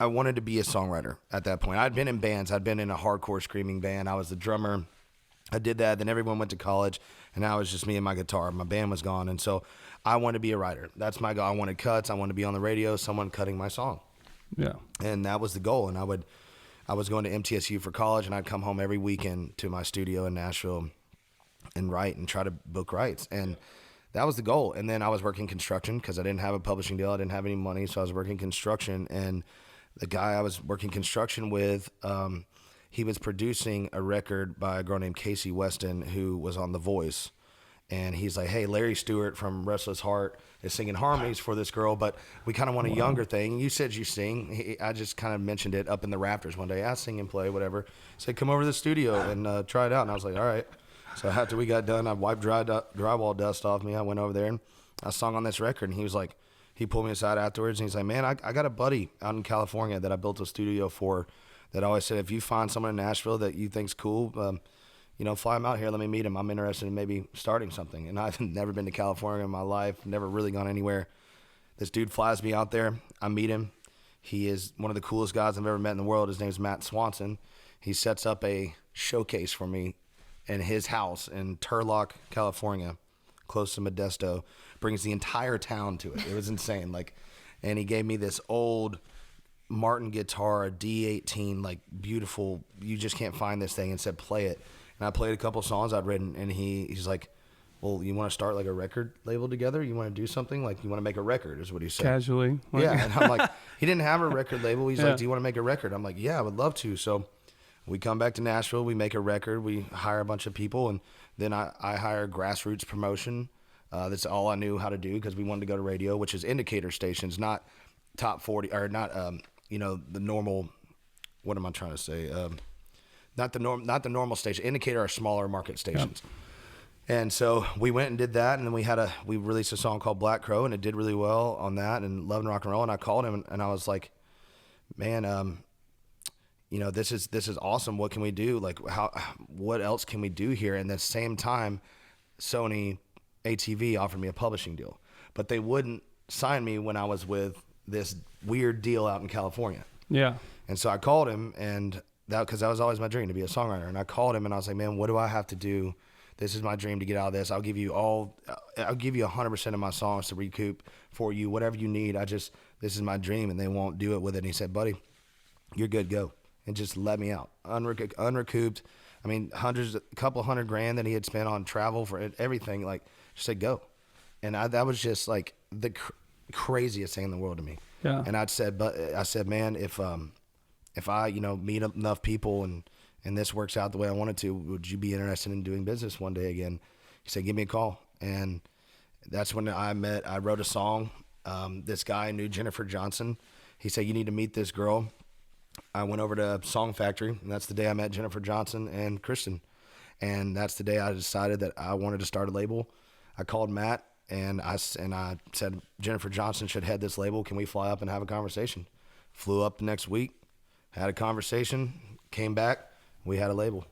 I wanted to be a songwriter at that point. I'd been in bands. I'd been in a hardcore screaming band. I was the drummer. I did that. Then everyone went to college, and now it was just me and my guitar. My band was gone, and so I wanted to be a writer. That's my goal. I wanted cuts. I wanted to be on the radio, someone cutting my song. Yeah. And that was the goal. And I was going to MTSU for college, and I'd come home every weekend to my studio in Nashville and write and try to book rights. And that was the goal. And then I was working construction because I didn't have a publishing deal. I didn't have any money, so I was working construction. And the guy I was working construction with, he was producing a record by a girl named Casey Weston who was on The Voice. And he's like, hey, Larry Stewart from Restless Heart is singing harmonies for this girl, but we kind of want a younger thing. You said you sing. I just kind of mentioned it up in the rafters one day. I sing and play, whatever. He said, come over to the studio and try it out. And I was like, all right. So after we got done, I wiped drywall dust off me. I went over there and I sung on this record. And he was like, he pulled me aside afterwards and he's like, man, I got a buddy out in California that I built a studio for that always said, if you find someone in Nashville that you think's cool, fly him out here. Let me meet him. I'm interested in maybe starting something. And I've never been to California in my life, never really gone anywhere. This dude flies me out there. I meet him. He is one of the coolest guys I've ever met in the world. His name's Matt Swanson. He sets up a showcase for me in his house in Turlock, California, close to Modesto. Brings the entire town to it. It was insane. And he gave me this old Martin guitar, a D18, beautiful. You just can't find this thing, and said, play it. And I played a couple songs I'd written, and he's like, well, you want to start a record label together? You want to do something? You want to make a record is what he said. Casually. Yeah, and I'm like, he didn't have a record label. He's like, do you want to make a record? I'm like, yeah, I would love to. So we come back to Nashville. We make a record. We hire a bunch of people, and then I hire grassroots promotion. That's all I knew how to do because we wanted to go to radio, which is indicator stations, not top 40, or not, the normal, what am I trying to say? Not the normal station. Indicator are smaller market stations. Yep. And so we went and did that, and then we released a song called Black Crow, and it did really well on that, and Love and Rock and Roll. And I called him, and I was like, man, this is awesome. What can we do? What else can we do here? And at the same time, Sony ATV offered me a publishing deal, but they wouldn't sign me when I was with this weird deal out in California. Yeah. And so I called him, and because that was always my dream, to be a songwriter. And I called him and I was like, man, what do I have to do? This is my dream to get out of this. I'll give you 100% of my songs to recoup for you, whatever you need. This is my dream, and they won't do it with it. And he said, buddy, you're good, go. And just let me out. Unrecouped. I mean, a couple $100,000 that he had spent on travel for everything, just said, go. And that was just the craziest thing in the world to me. Yeah. And I said, man, if I, meet enough people and this works out the way I want it to, would you be interested in doing business one day again? He said, give me a call. And that's when I wrote a song. This guy knew Jennifer Johnson. He said, you need to meet this girl. I went over to Song Factory, and that's the day I met Jennifer Johnson and Kristen. And that's the day I decided that I wanted to start a label. I called Matt, and I said, Jennifer Johnson should head this label. Can we fly up and have a conversation? Flew up the next week. Had a conversation, came back, we had a label.